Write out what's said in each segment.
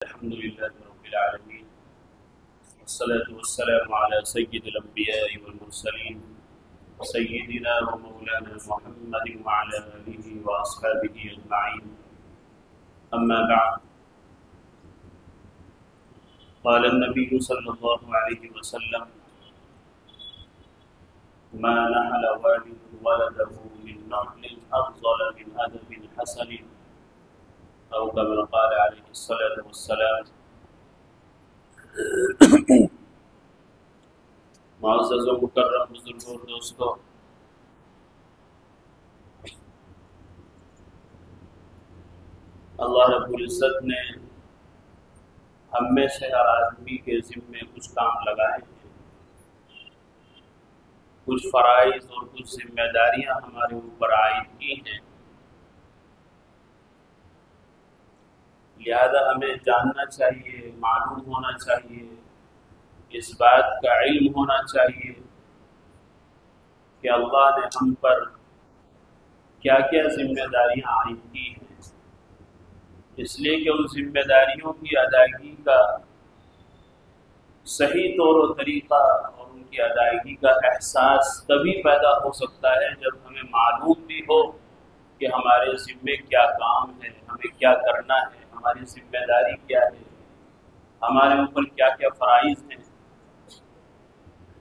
الحمد لله رب العالمين والصلاة والسلام على سيد الأنبياء والمرسلين سيدنا ومولانا محمد وعلى آله وأصحابه أجمعين. أما بعد، قال النبي صلى الله عليه وسلم: ما نحل والد ولده من نحل أفضل من أدب حسن، أو كما قال عليه الصلاة والسلام. معزز و مکرم بزرگوں اور دوستوں، اللہ رب العزت نے ہم میں سے ہر آدمی کے ذمے کچھ کام لگائے ہیں، کچھ فرائض اور کچھ ذمہ داریاں ہمارے اوپر عائد کی ہیں. لہذا ہمیں جاننا چاہیے، معلوم ہونا چاہیے، اس بات کا علم ہونا چاہیے کہ اللہ نے ہم پر کیا کیا ذمہ داریاں عائد کی ہیں، اس لیے کہ ان ذمہ داریوں کی ادائیگی کا صحیح طور و طریقہ اور ان کی ادائیگی کا احساس تبھی پیدا ہو سکتا ہے جب ہمیں معلوم بھی ہو کہ ہمارے ذمے کیا کام ہے، ہمیں کیا کرنا ہے، ہماری ذمہ داری کیا ہے، ہمارے اوپر کیا کیا فرائض ہیں.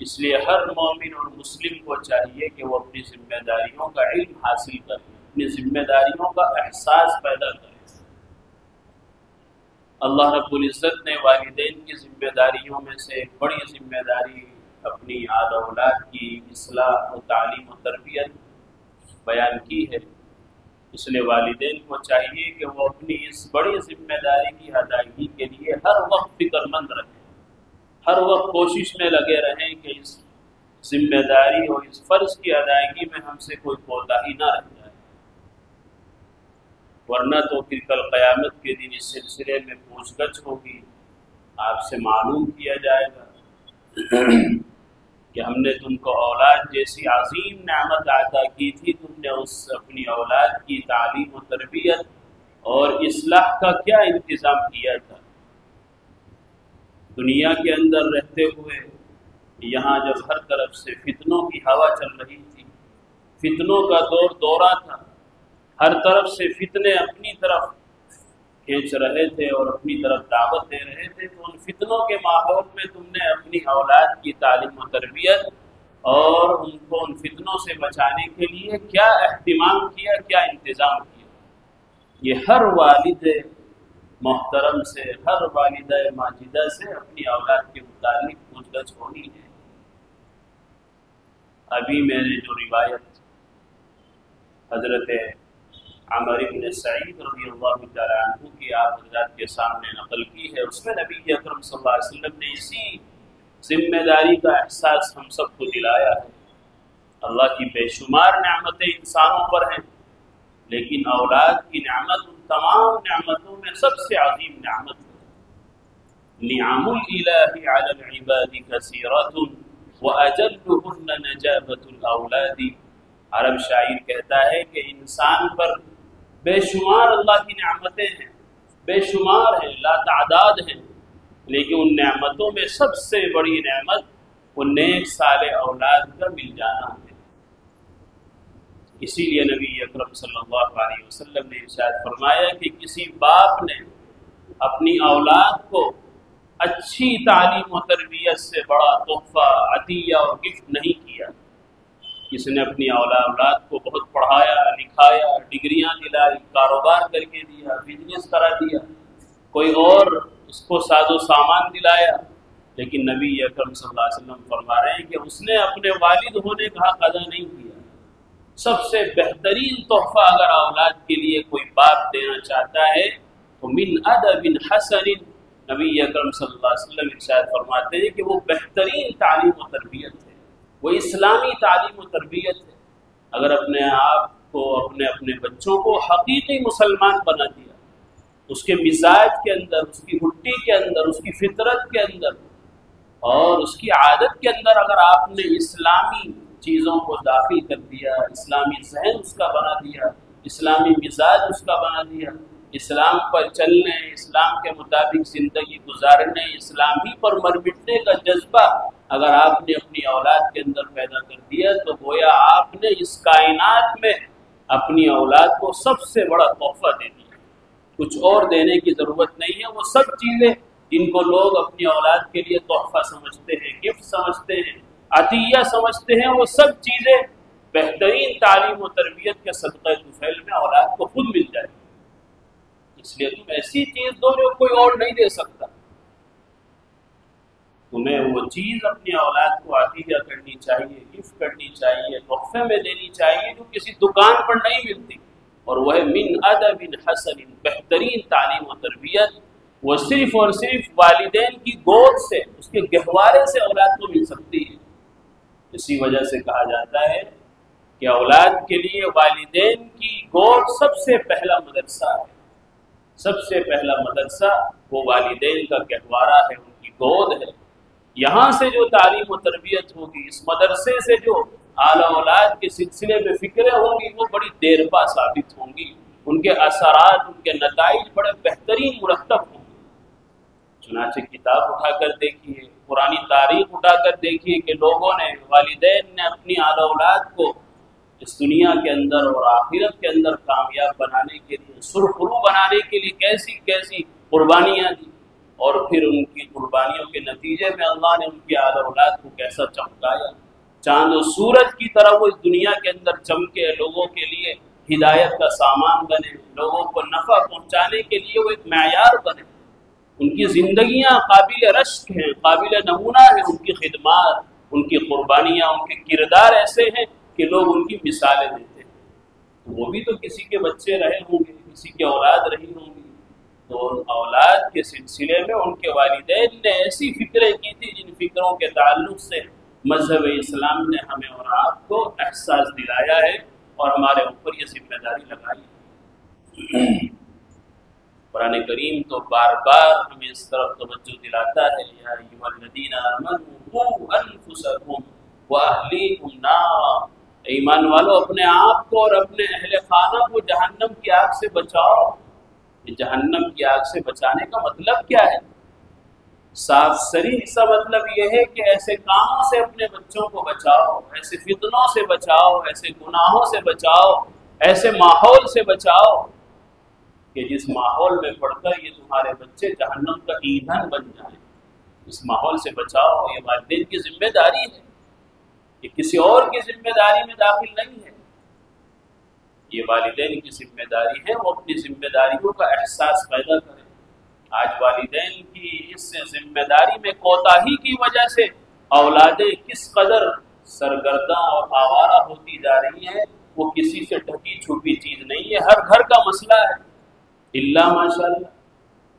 اس لیے ہر مومن اور مسلم کو چاہیے کہ وہ اپنی ذمہ داریوں کا علم حاصل کرے، اپنی ذمہ داریوں کا احساس پیدا کرے. اللہ رب العزت نے والدین کی ذمہ داریوں میں سے ایک بڑی ذمہ داری اپنی اولاد کی اصلاح و تعلیم و تربیت بیان کی ہے. اس لیے والدین کو چاہیے کہ وہ اپنی اس بڑی ذمہ داری کی ادائیگی کے لیے ہر وقت فکر مند رہیں، ہر وقت کوشش میں لگے رہیں کہ اس ذمہ داری اور اس فرض کی ادائیگی میں ہم سے کوئی کوتاہی نہ رہ جائے، ورنہ تو پھر کل قیامت کے دن اس سلسلے میں پوچھ گچھ ہوگی، آپ سے معلوم کیا جائے گا کہ ہم نے تم کو اولاد جیسی عظیم نعمت عطا کی تھی، تم نے اس اپنی اولاد کی تعلیم و تربیت اور اصلاح کا کیا انتظام کیا تھا. دنیا کے اندر رہتے ہوئے یہاں جب ہر طرف سے فتنوں کی ہوا چل رہی تھی، فتنوں کا دورہ تھا، ہر طرف سے فتنے اپنی طرف کھینچ رہے تھے اور اپنی طرف دعوت دے رہے تھے، تو ان فتنوں کے ماحول میں تم نے اپنی اولاد کی تعلیم و تربیت اور ان کو ان فتنوں سے بچانے کے لیے کیا اہتمام کیا، کیا انتظام کیا. یہ ہر والد محترم سے، ہر والدہ ماجدہ سے اپنی اولاد کے متعلق پوچھ گچھ ہونی ہے. ابھی میں نے جو روایت حضرت عمر بن سعید رضی اللہ تعالیٰ عنہ کی آپ حضرات کے سامنے نقل کی ہے، اس میں نبی اکرم صلی اللہ علیہ وسلم نے اسی ذمہ داری کا احساس ہم سب کو دلایا ہے. اللہ کی بے شمار نعمتیں انسانوں پر ہیں، لیکن اولاد کی نعمت ان تمام نعمتوں میں سب سے عظیم نعمت ہے. نعم الالہ علی العباد کثیرۃ واجلہن نجابۃ الاولاد. عرب شاعر کہتا ہے کہ انسان پر بے شمار اللہ کی نعمتیں ہیں، بے شمار ہیں، لا تعداد ہیں، لیکن ان نعمتوں میں سب سے بڑی نعمت وہ نیک صالح اولاد کا مل جانا ہے. اسی لیے نبی اکرم صلی اللہ علیہ وسلم نے ارشاد فرمایا کہ کسی باپ نے اپنی اولاد کو اچھی تعلیم و تربیت سے بڑا تحفہ، عطیہ اور گفٹ نہیں کیا. کس نے اپنی اولاد کو بہت پڑھایا، لکھایا، ڈگریاں دلائی، کاروبار کر کے دیا، بزنس کرا دیا، کوئی اور اس کو ساز و سامان دلایا، لیکن نبی اکرم صلی اللہ علیہ وسلم فرما رہے ہیں کہ اس نے اپنے والد ہونے کا حق ادا نہیں کیا. سب سے بہترین تحفہ اگر اولاد کے لیے کوئی باپ دینا چاہتا ہے تو من ادب حسن، نبی اکرم صلی اللہ علیہ وسلم ارشاد فرماتے ہیں کہ وہ بہترین تعلیم و تربیت ہے، وہ اسلامی تعلیم و تربیت ہے. اگر اپنے آپ کو، اپنے بچوں کو حقیقی مسلمان بنا دیا، اس کے مزاج کے اندر، اس کی مٹی کے اندر، اس کی فطرت کے اندر اور اس کی عادت کے اندر اگر آپ نے اسلامی چیزوں کو داخل کر دیا، اسلامی ذہن اس کا بنا دیا، اسلامی مزاج اس کا بنا دیا، اسلام پر چلنے، اسلام کے مطابق زندگی گزارنے، اسلام ہی پر مر مٹنے کا جذبہ اگر آپ نے اپنی اولاد کے اندر پیدا کر دیا تو گویا آپ نے اس کائنات میں اپنی اولاد کو سب سے بڑا تحفہ دے دیا۔ کچھ اور دینے کی ضرورت نہیں ہے، وہ سب چیزیں جن کو لوگ اپنی اولاد کے لیے تحفہ سمجھتے ہیں، گفٹ سمجھتے ہیں، عطیہ سمجھتے ہیں، وہ سب چیزیں بہترین تعلیم و تربیت کے صدقہ طفیل میں اولاد کو خود مل جائے۔ اس لیے تم ایسی چیز دو جو کوئی اور نہیں دے سکتا۔ تمہیں وہ چیز اپنی اولاد کو عطیہ کرنی چاہیے، گفٹ کرنی چاہیے، تحفے میں دینی چاہیے جو کسی دکان پر نہیں ملتی، اور وہ ہے من ادب حسن، بہترین تعلیم و تربیت۔ وہ صرف اور صرف والدین کی گود سے، اس کے گہوارے سے اولاد کو مل سکتی ہے۔ اسی وجہ سے کہا جاتا ہے کہ اولاد کے لیے والدین کی گود سب سے پہلا مدرسہ ہے۔ سب سے پہلا مدرسہ وہ والدین کا گہوارہ ہے، ان کی گود ہے۔ یہاں سے جو تعلیم و تربیت ہوگی، اس مدرسے سے جو اعلیٰ اولاد کے سلسلے میں فکریں ہوں گی، وہ بڑی دیر پا ثابت ہوں گی، ان کے اثرات، ان کے نتائج بڑے بہترین مرتب ہوں گے۔ چنانچہ کتاب اٹھا کر دیکھیے، پرانی تاریخ اٹھا کر دیکھیے کہ لوگوں نے، والدین نے اپنی اعلیٰ اولاد کو اس دنیا کے اندر اور آخرت کے اندر کامیاب بنانے کے لیے، سرخرو بنانے کے لیے کیسی کیسی قربانیاں دی، اور پھر ان کی قربانیوں کے نتیجے میں اللہ نے ان کی اعلیٰ اولاد کو کیسا چمکایا۔ چاند و سورج کی طرح وہ اس دنیا کے اندر چمکے، لوگوں کے لیے ہدایت کا سامان بنے، لوگوں کو نفع پہنچانے کے لیے وہ ایک معیار بنے۔ ان کی زندگیاں قابل رشک ہیں، قابل نمونہ ہیں، ان کی خدمات، ان کی قربانیاں، ان کے کردار ایسے ہیں کہ لوگ ان کی مثالیں دیتے ہیں۔ وہ بھی تو کسی کے بچے رہے ہوں گے، کسی کی اولاد رہی ہوں گی، تو ان اولاد کے سلسلے میں ان کے والدین نے ایسی فکریں کی تھی جن فکروں کے تعلق سے مذہب اسلام نے ہمیں اور آپ کو احساس دلایا ہے اور ہمارے اوپر یہ ذمہ داری لگائی ہے۔ قرآن کریم تو بار بار ہمیں اس طرف توجہ دلاتا ہے، یا ایھا الذین آمنوا قوا انفسکم واہلیکم نارا، ایمان والو اپنے آپ کو اور اپنے اہل خانہ کو جہنم کی آگ سے بچاؤ۔ یہ جہنم کی آگ سے بچانے کا مطلب کیا ہے؟ صاف صریح سا مطلب یہ ہے کہ ایسے کاموں سے اپنے بچوں کو بچاؤ، ایسے فتنوں سے بچاؤ، ایسے گناہوں سے بچاؤ، ایسے ماحول سے بچاؤ کہ جس ماحول میں پڑھ کر یہ تمہارے بچے جہنم کا ایندھن بن جائیں۔ اس ماحول سے بچاؤ، یہ والدین کی ذمہ داری ہے، یہ کسی اور کی ذمہ داری میں داخل نہیں ہے، یہ والدین کی ذمہ داری ہے۔ وہ اپنی ذمہ داریوں کا احساس پیدا کریں۔ آج والدین کی اس ذمہ داری میں کوتاہی کی وجہ سے اولادیں کس قدر سرگرداں اور آوارہ ہوتی جا رہی ہیں، وہ کسی سے ڈھکی چھپی چیز نہیں ہے، ہر گھر کا مسئلہ ہے الا ماشاءاللہ۔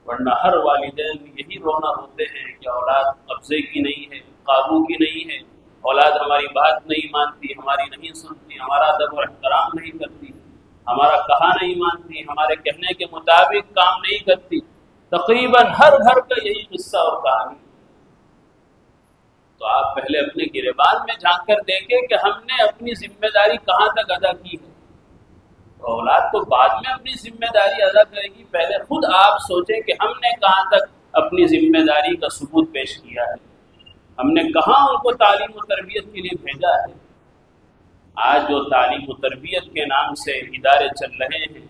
ورنہ ہر والدین یہی رونا روتے ہیں کہ اولاد قبضے کی نہیں ہے، قابو کی نہیں ہے، اولاد ہماری بات نہیں مانتی، ہماری نہیں سنتی، ہمارا ادب اور احترام نہیں کرتی، ہمارا کہا نہیں مانتی، ہمارے کہنے کے مطابق کام نہیں کرتی۔ تقریباً ہر گھر کا یہی قصہ اور کہانی۔ تو آپ پہلے اپنے گریبان میں جھانک کر دیکھیں کہ ہم نے اپنی ذمہ داری کہاں تک ادا کی ہے۔ تو اولاد تو بعد میں اپنی ذمہ داری ادا کرے گی، پہلے خود آپ سوچیں کہ ہم نے کہاں تک اپنی ذمہ داری کا ثبوت پیش کیا ہے، ہم نے کہاں ان کو تعلیم و تربیت کے لیے بھیجا ہے۔ آج جو تعلیم و تربیت کے نام سے ادارے چل رہے ہیں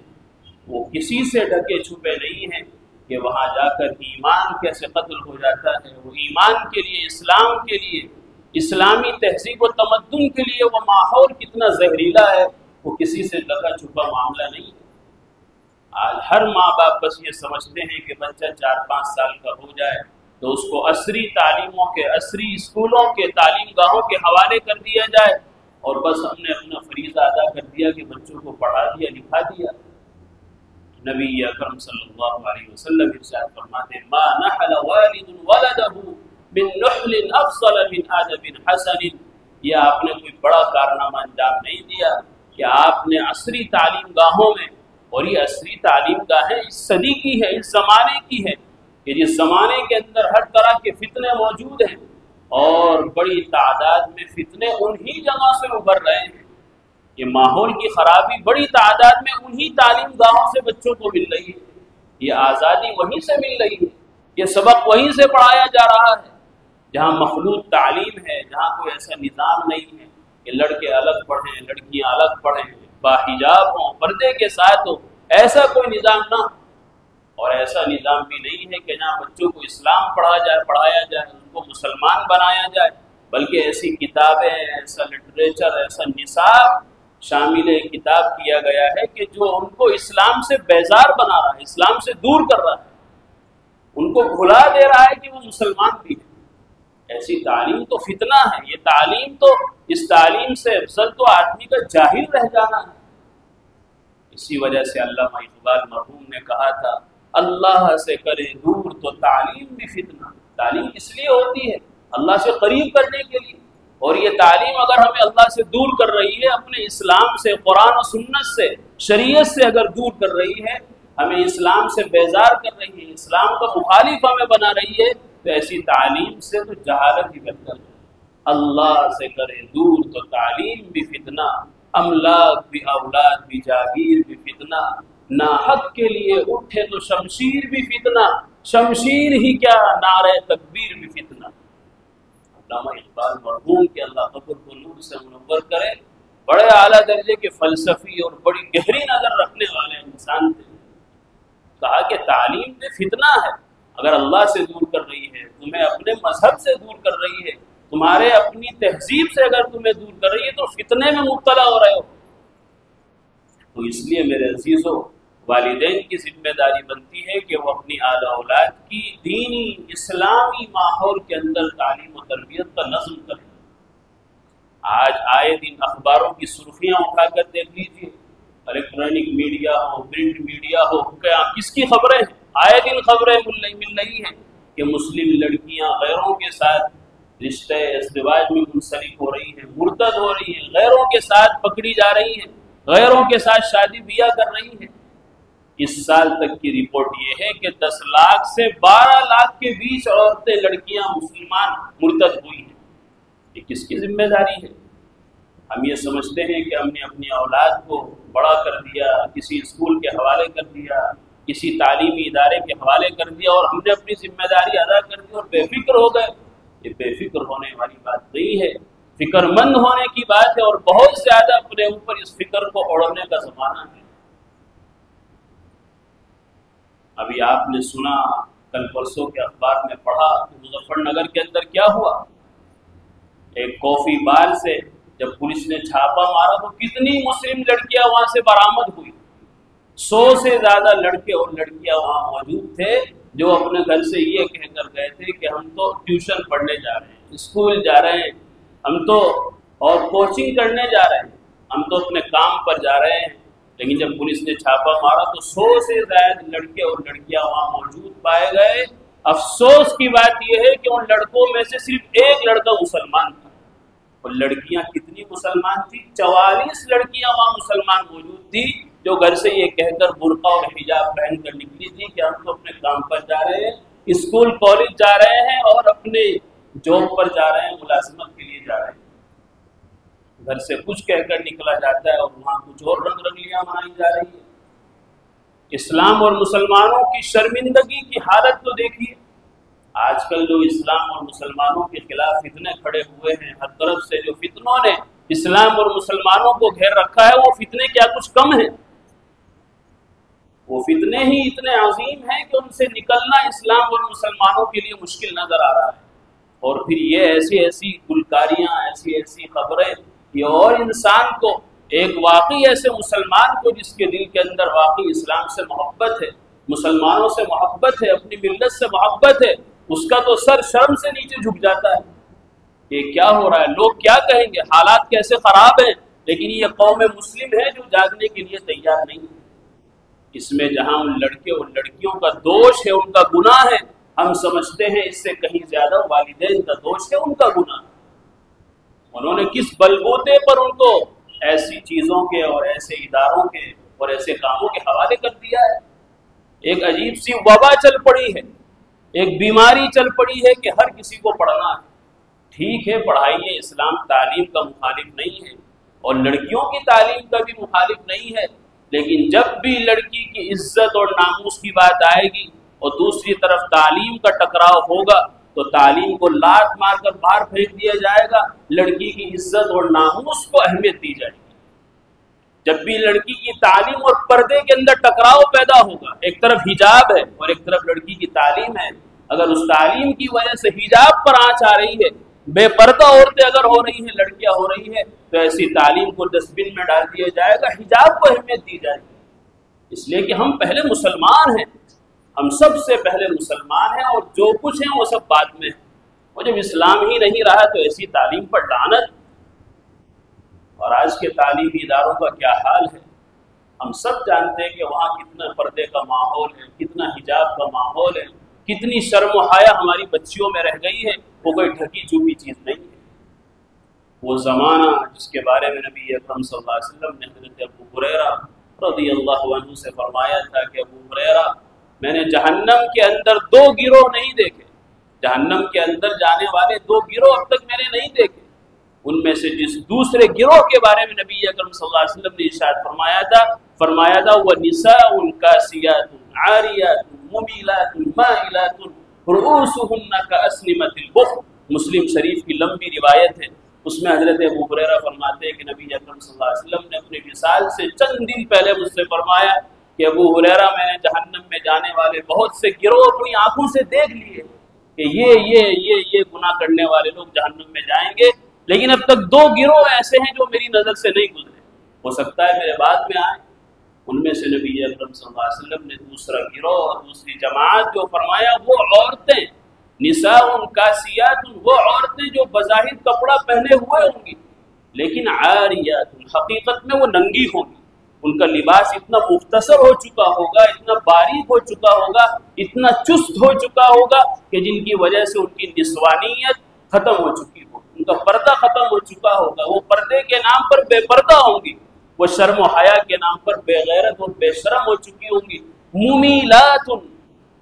وہ کسی سے ڈھکے چھپے نہیں ہیں کہ وہاں جا کر ایمان کیسے قتل ہو جاتا ہے۔ وہ ایمان کے لیے، اسلام کے لیے، اسلامی تہذیب و تمدن کے لیے وہ ماحول کتنا زہریلا ہے، وہ کسی سے ڈھکا چھپا معاملہ نہیں ہے۔ آج ہر ماں باپ بس یہ سمجھتے ہیں کہ بچہ 4-5 سال کا ہو جائے تو اس کو عصری تعلیموں کے، عصری اسکولوں کے، تعلیم گاہوں کے حوالے کر دیا جائے، اور بس ہم نے اپنا فریضہ ادا کر دیا کہ بچوں کو پڑھا دیا، لکھا دیا۔ نبی اکرم صلی اللہ علیہ وسلم ارشاد فرماتے ہیں ما نحل والد ولدہ من نحل افضل من ادب حسن، یہ آپ نے کوئی بڑا کارنامہ انجام نہیں دیا کہ آپ نے عصری تعلیم گاہوں میں، اور یہ عصری تعلیم گاہیں اس صدی کی ہے، اس زمانے کی ہے کہ جس زمانے کے اندر ہر طرح کے فتنے موجود ہیں، اور بڑی تعداد میں فتنے انہی جگہ سے ابھر رہے ہیں۔ یہ ماحول کی خرابی بڑی تعداد میں انہی تعلیم گاہوں سے بچوں کو مل رہی ہے۔ یہ آزادی وہیں سے مل رہی ہے، یہ سبق وہیں سے پڑھایا جا رہا ہے جہاں مخلوط تعلیم ہے، جہاں کوئی ایسا نظام نہیں ہے کہ لڑکے الگ پڑھیں لڑکیاں الگ پڑھیں، باحجاب ہوں، پردے کے ساتھ ہو، ایسا کوئی نظام نہ ہو۔ اور ایسا نظام بھی نہیں ہے کہ جہاں بچوں کو اسلام پڑھایا جائے ان کو مسلمان بنایا جائے، بلکہ ایسی کتابیں، ایسا لٹریچر، ایسا نصاب شامل کتاب کیا گیا ہے کہ جو ان کو اسلام سے بیزار بنا رہا ہے، اسلام سے دور کر رہا ہے، ان کو بھلا دے رہا ہے کہ وہ مسلمان بھی ہے۔ ایسی تعلیم تو فتنہ ہے، یہ تعلیم تو، اس تعلیم سے افضل تو آدمی کا جاہل رہ جانا ہے۔ اسی وجہ سے علامہ اقبال مرحوم نے کہا تھا، اللہ سے کرے دور تو تعلیم بھی فتنہ۔ تعلیم اس لیے ہوتی ہے اللہ سے قریب کرنے کے لیے، اور یہ تعلیم اگر ہمیں اللہ سے دور کر رہی ہے، اپنے اسلام سے، قرآن و سنت سے، شریعت سے اگر دور کر رہی ہے، ہمیں اسلام سے بیزار کر رہی ہے، اسلام کا مخالف ہمیں بنا رہی ہے، تو ایسی تعلیم سے تو جہالت ہی بہتر ہے۔ اللہ سے کرے دور تو تعلیم بھی فتنہ، املاک بھی اولاد بھی جاگیر بھی فتنہ، ناحق کے لیے اٹھے تو شمشیر بھی فتنہ، شمشیر ہی کیا نعرہ تکبیر بھی فتنہ۔ علامہ اقبال مرحوم کے اللہ قبر کو نور سے منور کرے، بڑے اعلیٰ درجے کے فلسفی اور بڑی گہری نظر رکھنے والے انسان تھے۔ کہا کہ تعلیم میں فتنہ ہے، اگر اللہ سے دور کر رہی ہے، تمہیں اپنے مذہب سے دور کر رہی ہے، تمہارے اپنی تہذیب سے اگر تمہیں دور کر رہی ہے تو فتنے میں مبتلا ہو رہے ہو۔ تو اس لیے میرے عزیزو، والدین کی ذمہ داری بنتی ہے کہ وہ اپنی اعلی اولاد کی دینی اسلامی ماحول کے اندر تعلیم و تربیت کا نظم کریں۔ آج آئے دن اخباروں کی سرخیاں اٹھا کر دیکھ لیجیے، الیکٹرانک میڈیا ہو، پرنٹ میڈیا ہو، کیا کس کی خبریں ہیں؟ آئے دن خبریں مل رہی ہیں کہ مسلم لڑکیاں غیروں کے ساتھ رشتے ازدواج میں منسلک ہو رہی ہیں، مرتد ہو رہی ہیں، غیروں کے ساتھ پکڑی جا رہی ہیں، غیروں کے ساتھ شادی بیاہ کر رہی ہیں۔ اس سال تک کی رپورٹ یہ ہے کہ 10 لاکھ سے 12 لاکھ کے بیچ عورتیں، لڑکیاں مسلمان مرتد ہوئی ہیں۔ یہ کس کی ذمہ داری ہے؟ ہم یہ سمجھتے ہیں کہ ہم نے اپنی اولاد کو بڑا کر دیا، کسی اسکول کے حوالے کر دیا، کسی تعلیمی ادارے کے حوالے کر دیا، اور ہم نے اپنی ذمہ داری ادا کر دی اور بے فکر ہو گئے۔ یہ بے فکر ہونے والی بات نہیں ہے، فکر مند ہونے کی بات ہے، اور بہت زیادہ اپنے اوپر اس فکر کو اوڑھنے کا زمانہ ہے۔ ابھی آپ نے سنا، کل پرسوں کے اخبار میں پڑھا کہ مظفر نگر کے اندر کیا ہوا۔ ایک کافی بار سے جب پولیس نے چھاپا مارا تو کتنی مسلم لڑکیاں وہاں سے برآمد ہوئی۔ 100 سے زیادہ لڑکے اور لڑکیاں وہاں موجود تھے جو اپنے گھر سے یہ کہہ کر گئے تھے کہ ہم تو ٹیوشن پڑھنے جا رہے ہیں، اسکول جا رہے ہیں، ہم تو اور کوچنگ کرنے جا رہے ہیں، ہم تو اپنے کام پر جا رہے ہیں۔ لیکن جب پولیس نے چھاپا مارا تو 100 سے زائد لڑکے اور لڑکیاں وہاں موجود پائے گئے۔ افسوس کی بات یہ ہے کہ ان لڑکوں میں سے صرف ایک لڑکا مسلمان تھا، اور لڑکیاں کتنی مسلمان تھی؟ 44 لڑکیاں وہاں مسلمان موجود تھی جو گھر سے یہ کہہ کر برقع اور حجاب پہن کر نکلی تھی کہ ہم تو اپنے کام پر جا رہے ہیں، اسکول کالج جا رہے ہیں، اور اپنے جاب پر جا رہے ہیں، ملازمت کے لیے جا رہے ہیں۔ گھر سے کچھ کہہ کر نکلا جاتا ہے اور وہاں کچھ اور رنگ رنگلیاں منائی جا رہی ہیں۔ اسلام اور مسلمانوں کی شرمندگی کی حالت تو دیکھیے، آج کل جو اسلام اور مسلمانوں کے خلاف فتنے کھڑے ہوئے ہیں، ہر طرف سے جو فتنوں نے اسلام اور مسلمانوں کو گھیر رکھا ہے، وہ فتنے کیا کچھ کم ہیں؟ وہ فتنے ہی اتنے عظیم ہیں کہ ان سے نکلنا اسلام اور مسلمانوں کے لیے مشکل نظر آ رہا ہے۔ اور پھر یہ ایسی ایسی گلکاریاں، ایسی ایسی خبریں، یہ اور انسان کو، ایک واقعی ایسے مسلمان کو جس کے دل کے اندر واقعی اسلام سے محبت ہے، مسلمانوں سے محبت ہے، اپنی ملت سے محبت ہے، اس کا تو سر شرم سے نیچے جھک جاتا ہے۔ یہ کیا ہو رہا ہے؟ لوگ کیا کہیں گے؟ حالات کیسے خراب ہیں، لیکن یہ قوم مسلم ہے جو جاگنے کے لیے تیار نہیں ہے۔ اس میں جہاں ان لڑکے اور لڑکیوں کا دوش ہے، ان کا گناہ ہے، ہم سمجھتے ہیں اس سے کہیں زیادہ والدین کا دوش ہے، ان کا گناہ۔ انہوں نے کس بلبوتے پر ان کو ایسی چیزوں کے اور ایسے اداروں کے اور ایسے کاموں کے حوالے کر دیا ہے؟ ایک عجیب سی وبا چل پڑی ہے، ایک بیماری چل پڑی ہے کہ ہر کسی کو پڑھنا ہے۔ ٹھیک ہے، پڑھائیے، اسلام تعلیم کا مخالف نہیں ہے، اور لڑکیوں کی تعلیم کا بھی مخالف نہیں ہے، لیکن جب بھی لڑکی کی عزت اور ناموس کی بات آئے گی اور دوسری طرف تعلیم کا ٹکراؤ ہوگا تو تعلیم کو لات مار کر باہر پھینک دیا جائے گا، لڑکی کی عزت اور ناموس کو اہمیت دی جائے گی۔ جب بھی لڑکی کی تعلیم اور پردے کے اندر ٹکراؤ پیدا ہوگا، ایک طرف حجاب ہے اور ایک طرف لڑکی کی تعلیم ہے، اگر اس تعلیم کی وجہ سے حجاب پر آنچ آ رہی ہے، بے پردہ عورتیں اگر ہو رہی ہیں، لڑکیاں ہو رہی ہیں، تو ایسی تعلیم کو ڈسٹ بن میں ڈال دیا جائے گا، حجاب کو اہمیت دی جائے گی، اس لیے کہ ہم پہلے مسلمان ہیں، ہم سب سے پہلے مسلمان ہیں اور جو کچھ ہیں وہ سب بعد میں ہے۔ اور جب اسلام ہی نہیں رہا تو ایسی تعلیم پر لعنت۔ اور آج کے تعلیمی اداروں کا کیا حال ہے، ہم سب جانتے ہیں کہ وہاں کتنا پردے کا ماحول ہے، کتنا حجاب کا ماحول ہے، کتنی شرم و حیا ہماری بچیوں میں رہ گئی ہے، وہ کوئی ڈھکی چھپی چیز نہیں ہے۔ وہ زمانہ جس کے بارے میں نبی اکرم صلی اللہ علیہ وسلم نے حضرت ابو ہریرہ رضی اللہ عنہ سے فرمایا تھا کہ ابو ہریرہ، میں نے جہنم کے اندر دو گروہ نہیں دیکھے، جہنم کے اندر جانے والے دو گروہ اب تک میں نے نہیں دیکھے، ان میں سے جس دوسرے گروہ کے بارے میں نبی اکرم صلی اللہ علیہ وسلم نے ارشاد فرمایا تھا وَنِسَاءٌ كَاسِيَاتٌ عَارِيَاتٌ مُمِيلَاتٌ مَائِلَاتٌ رُؤُوسُهُنَّ كَأَسْنِمَةِ الْبُخْتِ۔ مسلم شریف کی لمبی روایت ہے، اس میں حضرت ابو ہریرہ فرماتے ہیں کہ نبی اکرم صلی اللہ علیہ وسلم نے اپنے وصال سے چند دن پہلے مجھ سے فرمایا کہ ابو ہریرہ، میں نے جہنم میں جانے والے بہت سے گروہ اپنی آنکھوں سے دیکھ لیے کہ یہ گناہ کرنے والے لوگ جہنم میں جائیں گے، لیکن اب تک دو گروہ ایسے ہیں جو میری نظر سے نہیں گزرے، ہو سکتا ہے میرے بعد میں آئیں۔ ان میں سے نبی اکرم صلی اللہ علیہ وسلم نے دوسرا گروہ اور دوسری جماعت جو فرمایا وہ عورتیں، نساء کاسیات، وہ عورتیں جو بظاہر کپڑا پہنے ہوئے ہوں گی لیکن عاریات، حقیقت میں وہ ننگی ہوں گی، ان کا لباس اتنا مختصر ہو چکا ہوگا، اتنا باریک ہو چکا ہوگا، اتنا چست ہو چکا ہوگا کہ جن کی وجہ سے ان کی نسوانیت ختم ہو چکی ہو، ان کا پردہ ختم ہو چکا ہوگا، وہ پردے کے نام پر بے پردہ ہوں گی، وہ شرم و حیا کے نام پر بے غیرت اور بے شرم ہو چکی ہوں گی، ممیلات،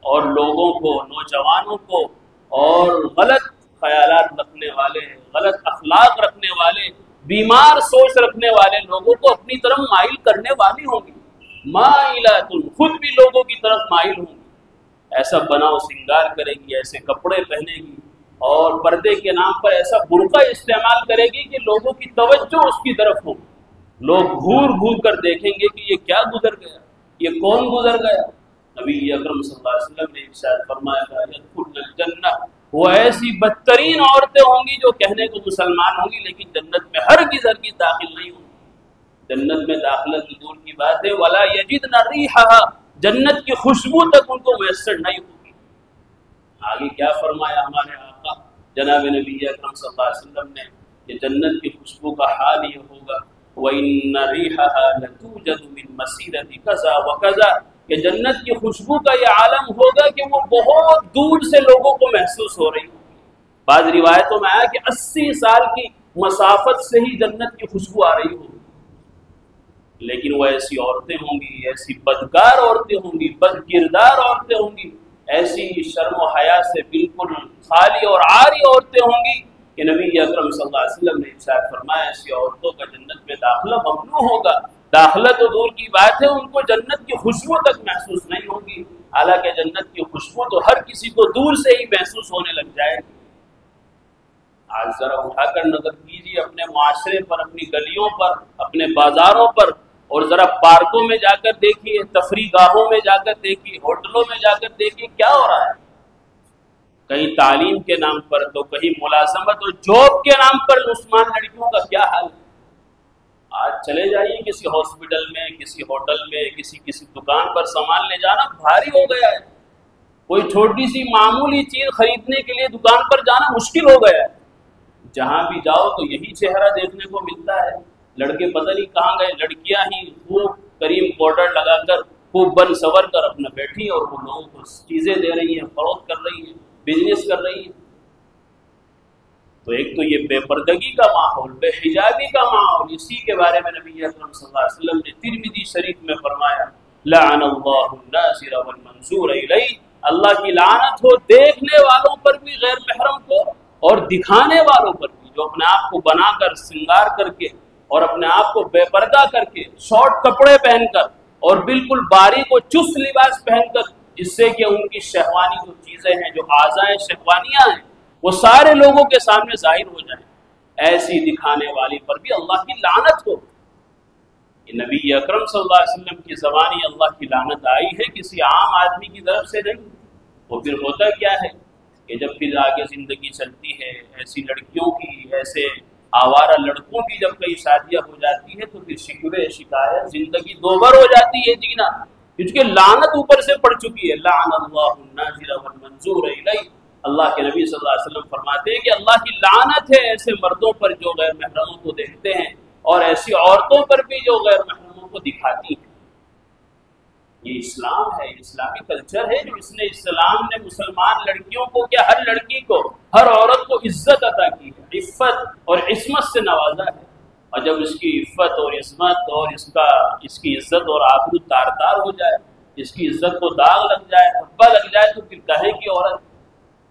اور لوگوں کو، نوجوانوں کو اور غلط خیالات رکھنے والے، غلط اخلاق رکھنے والے، بیمار سوچ رکھنے والے لوگوں کو اپنی طرف مائل کرنے والی ہوں گی، مائلات، خود بھی لوگوں کی طرف مائل ہوں گی، ایسا بناؤ سنگار کرے گی، ایسے کپڑے پہنے گی اور پردے کے نام پر ایسا برقع استعمال کرے گی کہ لوگوں کی توجہ اس کی طرف ہو، لوگ گھور گھور کر دیکھیں گے کہ یہ کیا گزر گیا، یہ کون گزر گیا۔ نبی اکرم صلی اللہ علیہ وسلم نے ارشاد فرمایا تھا یدخلن الجنہ، وہ ایسی بدترین عورتیں ہوں گی جو کہنے کو مسلمان ہوں گی لیکن جنت میں ہرگز داخل نہیں ہوں گی، جنت میں داخلہ کی دور کی بات ہے، ولا یجدن ریحھا، جنت کی خوشبو تک ان کو میسر نہیں ہوگی۔ آگے کیا فرمایا ہمارے آقا جناب نبی اکرم صلی اللہ علیہ وسلم نے کہ جنت کی خوشبو کا حال یہ ہوگا وَإِنَّ رِيحَهَا لَتُوجَدُ مِن مَسِيرَةِ كَذَا وَكَذَا، کہ جنت کی خوشبو کا یہ عالم ہوگا کہ وہ بہت دور سے لوگوں کو محسوس ہو رہی ہوگی۔ بعض روایتوں میں آیا کہ 80 سال کی مسافت سے ہی جنت کی خوشبو آ رہی ہوگی، لیکن وہ ایسی عورتیں ہوں گی، ایسی بدکار عورتیں ہوں گی، بد کردار عورتیں ہوں گی، ایسی شرم و حیا سے بالکل خالی اور عاری عورتیں ہوں گی کہ نبی اکرم صلی اللہ علیہ وسلم نے ارشاد فرمایا ایسی عورتوں کا جنت میں داخلہ ممنوع ہوگا، داخلہ تو دور کی بات ہے، ان کو جنت کی خوشبو تک محسوس نہیں ہوگی، حالانکہ جنت کی خوشبو تو ہر کسی کو دور سے ہی محسوس ہونے لگ جائے گی۔ آج ذرا اٹھا کر نظر کیجیے اپنے معاشرے پر، اپنی گلیوں پر، اپنے بازاروں پر، اور ذرا پارکوں میں جا کر دیکھیے، تفریح گاہوں میں جا کر دیکھیے، ہوٹلوں میں جا کر دیکھیے کیا ہو رہا ہے، کہیں تعلیم کے نام پر تو کہیں ملازمت اور جاب کے نام پر مسلمان لڑکیوں کا کیا حال ہے۔ آج چلے جائیے کسی ہاسپٹل میں، کسی ہوٹل میں، کسی دکان پر سامان لے جانا بھاری ہو گیا ہے، کوئی چھوٹی سی معمولی چیز خریدنے کے لیے دکان پر جانا مشکل ہو گیا ہے، جہاں بھی جاؤ تو یہی چہرہ دیکھنے کو ملتا ہے، لڑکے پتہ نہیں کہاں گئے، لڑکیاں ہی خوب کریم پاؤڈر لگا کر خوب بن سور کر اپنا بیٹھی اور وہ لوگوں کو چیزیں دے رہی ہیں، فروخت کر رہی ہیں، بزنس کر رہی ہیں۔ تو ایک تو یہ بے پردگی کا ماحول، بے حجابی کا ماحول، اسی کے بارے میں نبی اکرم صلی اللہ علیہ وسلم نے ترمذی شریف میں فرمایا لعن اللہ الناظر والمنظور الیہ، اللہ کی لعنت ہو دیکھنے والوں پر بھی غیر محرم کو اور دکھانے والوں پر بھی، جو اپنے آپ کو بنا کر سنگار کر کے اور اپنے آپ کو بے پردہ کر کے شارٹ کپڑے پہن کر اور بالکل باریک و چست لباس پہن کر، جس سے کہ ان کی شہوانی جو چیزیں ہیں، جو اعضاء شہوانیاں ہیں، وہ سارے لوگوں کے سامنے ظاہر ہو جائیں، ایسی دکھانے والی پر بھی اللہ کی لعنت ہو۔ یہ نبی اکرم صلی اللہ علیہ وسلم کی زبانی اللہ کی لعنت آئی ہے، کسی عام آدمی کی طرف سے نہیں۔ وہ پھر ہوتا کیا ہے کہ جب پھر آگے زندگی چلتی ہے، ایسی لڑکیوں کی، ایسے آوارہ لڑکوں کی جب کئی شادیاں ہو جاتی ہے تو پھر شکوے شکایت، زندگی دوبر ہو جاتی ہے جینا، کیونکہ لعنت اوپر سے پڑ چکی ہے۔ لعن اللہ الناظر والمنظور الیہ، اللہ کے نبی صلی اللہ علیہ وسلم فرماتے ہیں کہ اللہ کی لعنت ہے ایسے مردوں پر جو غیر محرموں کو دیکھتے ہیں، اور ایسی عورتوں پر بھی جو غیر محرموں کو دکھاتی ہیں۔ یہ اسلام ہے، اسلامی کلچر ہے، جو اس نے اسلام نے مسلمان لڑکیوں کو، کیا ہر لڑکی کو، ہر عورت کو عزت عطا کی ہے، عفت اور عصمت سے نوازا ہے۔ اور جب اس کی عفت اور عصمت اور اس کی عزت اور آبرو تار تار ہو جائے، اس کی عزت کو داغ لگ جائے، دھبا لگ جائے، تو پھر کہے کہ عورت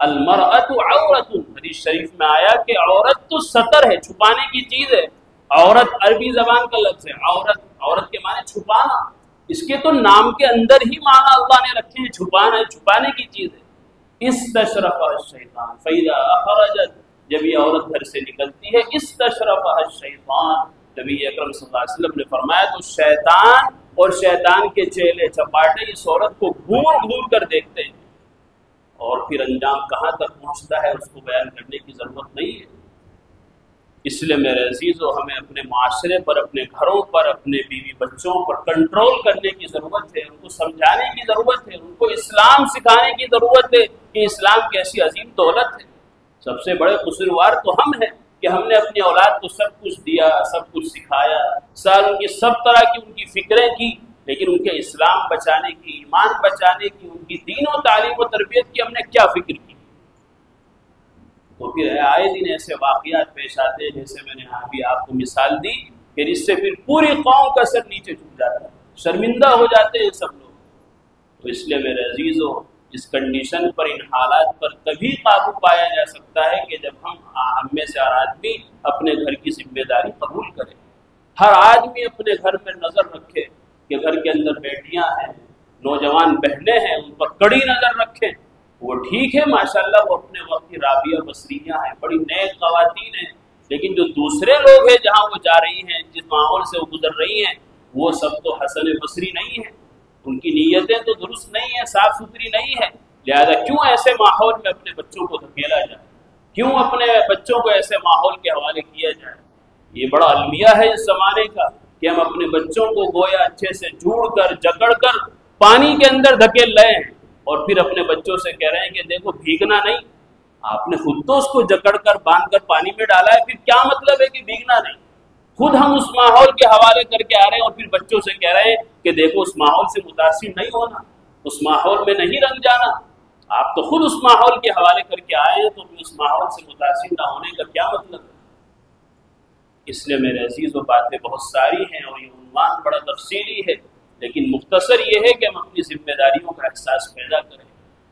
المرأۃ عورۃ، حدیث شریف میں آیا کہ عورت تو سطر ہے، چھپانے کی چیز ہے۔ عورت عربی زبان کا لفظ ہے، عورت کے معنی چھپانا، اس کے تو نام کے اندر ہی معنی اللہ نے رکھے ہیں، چھپانا ہے، چھپانے کی چیز ہے۔ استشرفها الشیطان فاذا خرجت، جب یہ عورت گھر سے نکلتی ہے، استشرفها الشیطان، نبی اکرم صلی اللہ علیہ وسلم نے فرمایا تو شیطان اور شیطان کے چیلے چپاٹے اس عورت کو گھور گھور کر دیکھتے ہیں، اور پھر انجام کہاں تک پہنچتا ہے اس کو بیان کرنے کی ضرورت نہیں ہے۔ اس لیے میرے عزیزو، ہمیں اپنے معاشرے پر، اپنے گھروں پر، اپنے بیوی بچوں پر کنٹرول کرنے کی ضرورت ہے، ان کو سمجھانے کی ضرورت ہے، ان کو اسلام سکھانے کی ضرورت ہے کہ اسلام کیسی عظیم دولت ہے۔ سب سے بڑے قصوروار تو ہم ہیں کہ ہم نے اپنی اولاد کو سب کچھ دیا، سب کچھ سکھایا، ان کی سب طرح کی ان کی فکریں کی، لیکن ان کے اسلام بچانے کی، ایمان بچانے کی، ان کی دین و تعلیم و تربیت کی ہم نے کیا فکر کی؟ تو پھر آئے دن ایسے واقعات پیش آتے ہیں، جیسے میں نے ابھی آپ کو مثال دی، پھر اس سے پھر پوری قوم کا سر نیچے جھک جاتا ہے، شرمندہ ہو جاتے ہیں سب لوگ۔ تو اس لیے میرے عزیزو، اس کنڈیشن پر، ان حالات پر تبھی قابو پایا جا سکتا ہے کہ جب ہم میں سے ہر آدمی اپنے گھر کی ذمہ داری قبول کرے، ہر آدمی اپنے گھر میں نظر رکھے کہ گھر کے اندر بیٹیاں ہیں، نوجوان بہنیں ہیں، ان پر کڑی نظر رکھیں۔ وہ ٹھیک ہے ماشاءاللہ، وہ اپنے وقت کی رابعہ بصریہ ہیں، بڑی نیک خواتین ہیں، لیکن جو دوسرے لوگ ہیں جہاں وہ جا رہی ہیں، جس ماحول سے وہ گزر رہی ہیں، وہ سب تو حسن بصری نہیں ہیں، ان کی نیتیں تو درست نہیں ہیں، صاف ستھری نہیں ہیں۔ لہذا کیوں ایسے ماحول میں اپنے بچوں کو دھکیلا جائے، کیوں اپنے بچوں کو ایسے ماحول کے حوالے کیا جائے؟ یہ بڑا المیہ ہے اس زمانے کا کہ ہم اپنے بچوں کو گویا اچھے سے جوڑ کر، جکڑ کر پانی کے اندر دھکیل رہے ہیں، اور پھر اپنے بچوں سے کہہ رہے ہیں کہ دیکھو بھیگنا نہیں۔ آپ نے خود تو اس کو جکڑ کر، باندھ کر پانی میں ڈالا ہے، پھر کیا مطلب ہے کہ بھیگنا نہیں؟ خود ہم اس ماحول کے حوالے کر کے آ رہے ہیں، اور پھر بچوں سے کہہ رہے ہیں کہ دیکھو اس ماحول سے متاثر نہیں ہونا، اس ماحول میں نہیں رنگ جانا۔ آپ تو خود اس ماحول کے حوالے کر کے آئے ہیں، تو پھر اس ماحول سے متاثر نہ ہونے کا کیا مطلب ہے؟ اس لیے میرے عزیز، وہ باتیں بہت ساری ہیں اور یہ عنوان بڑا تفصیلی ہے، لیکن مختصر یہ ہے کہ ہم اپنی ذمہ داریوں کا احساس پیدا کریں۔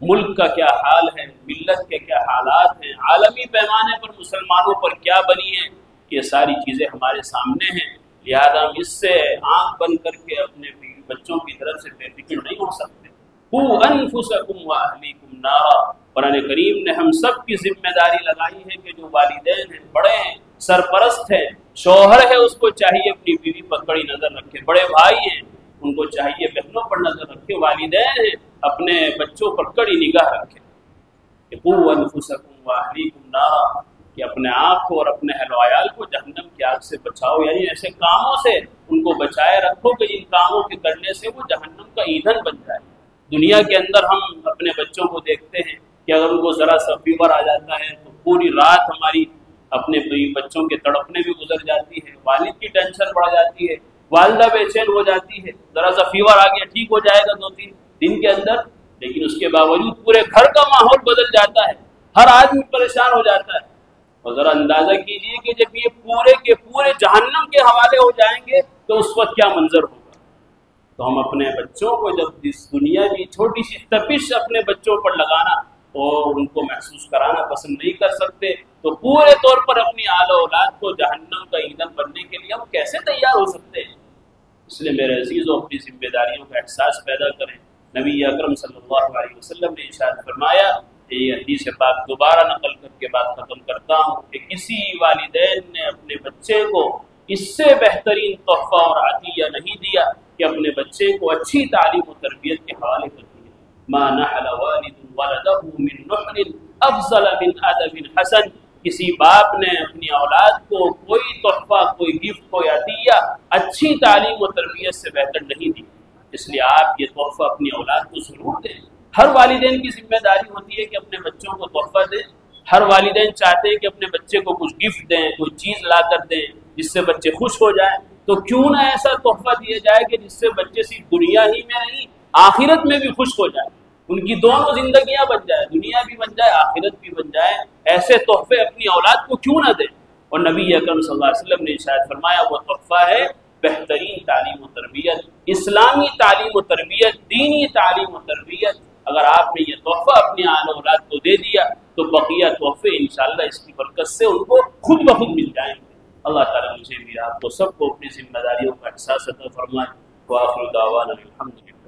ملک کا کیا حال ہے، ملت کے کیا حالات ہیں، عالمی پیمانے پر مسلمانوں پر کیا بنی ہے، یہ ساری چیزیں ہمارے سامنے ہیں۔ لہذا ہم اس سے آنکھ بند کر کے اپنے بچوں کی طرف سے بے فکر نہیں ہو سکتے۔ قُوا أَنفُسَكُمْ وَأَهْلِيكُمْ نَارًا، قرآن کریم نے ہم سب کی ذمہ داری لگائی ہے کہ جو والدین ہیں، بڑے ہیں، سرپرست ہیں، شوہر ہے، اس کو چاہیے اپنی بیوی پر کڑی نظر رکھے، بڑے بھائی ہیں ان کو چاہیے بہنوں پر نظر رکھے، والدین ہیں اپنے بچوں پر کڑی نگاہ رکھے۔ قُوا أَنفُسَكُمْ وَأَهْلِيكُمْ نَارًا، کہ اپنے آپ کو اور اپنے اہل و عیال کو جہنم کی آگ سے بچاؤ، یعنی ایسے کاموں سے ان کو بچائے رکھو کہ ان کاموں کے کرنے سے وہ جہنم کا ایندھن بن جائے۔ دنیا کے اندر ہم اپنے بچوں کو دیکھتے ہیں کہ اگر ان کو ذرا سا فیور آ جاتا ہے تو پوری رات ہماری اپنے بچوں کے تڑپنے بھی گزر جاتی ہے، والد کی ٹینشن بڑھ جاتی ہے، والدہ بے چین ہو جاتی ہے، ذرا سا فیور آ گیا ٹھیک ہو جائے گا 2-3 دن کے اندر، لیکن اس کے باوجود پورے گھر کا ماحول بدل جاتا ہے، ہر آدمی پریشان ہو جاتا ہے۔ اور ذرا اندازہ کیجئے کہ جب یہ پورے کے پورے جہنم کے حوالے ہو جائیں گے تو اس وقت کیا منظر ہوگا۔ تو ہم اپنے بچوں کو جب اس دنیا کی چھوٹی سی تپش اپنے بچوں پر لگانا اور ان کو محسوس کرانا پسند نہیں کر سکتے، تو پورے طور پر اپنی آل و اولاد کو جہنم کا ایندھن بننے کے لیے ہم کیسے تیار ہو سکتے ہیں؟ اس لیے میرے عزیزوں اپنی ذمہ داریوں کا احساس پیدا کریں۔ نبی اکرم صلی اللہ علیہ وسلم نے ارشاد فرمایا، یہ حدیث پاک دوبارہ نقل کر کے بات ختم کرتا ہوں، کہ کسی والدین نے اپنے بچے کو اس سے بہترین تحفہ اور عطیہ نہیں دیا کہ اپنے بچے کو اچھی تعلیم و تربیت کے حوالے کر دیا۔ ما نحل والد ولدہ من نحل افضل من ادب حسن، کسی باپ نے اپنی اولاد کو کوئی تحفہ، کوئی گفٹ، کوئی عطیہ اچھی تعلیم و تربیت سے بہتر نہیں دی۔ اس لیے آپ یہ تحفہ اپنی اولاد کو ضرور دیں۔ ہر والدین کی ذمہ داری ہوتی ہے کہ اپنے بچوں کو تحفہ دیں۔ ہر والدین چاہتے ہیں کہ اپنے بچے کو کچھ گفٹ دیں، کوئی چیز لا کر دیں جس سے بچے خوش ہو جائیں۔ تو کیوں نہ ایسا تحفہ دیا جائے کہ جس سے بچے صرف دنیا ہی میں نہیں، آخرت میں بھی خوش ہو جائیں، ان کی دونوں زندگیاں بن جائیں، دنیا بھی بن جائے، آخرت بھی بن جائے۔ ایسے تحفے اپنی اولاد کو کیوں نہ دیں؟ اور نبی اکرم صلی اللہ علیہ وسلم نے ارشاد فرمایا، وہ تحفہ ہے بہترین تعلیم و تربیت، اسلامی تعلیم و تربیت، دینی تعلیم و تربیت۔ اگر آپ نے یہ تحفہ اپنی اولاد کو دے دیا تو بقیہ تحفے انشاءاللہ اس کی برکت سے ان کو خود بخود مل جائیں گے۔ اللہ تعالیٰ مجھے بھی آپ کو سب کو اپنی ذمہ داریوں کا احساس عطا فرمائے۔ وآخر دعوانا الحمدللہ۔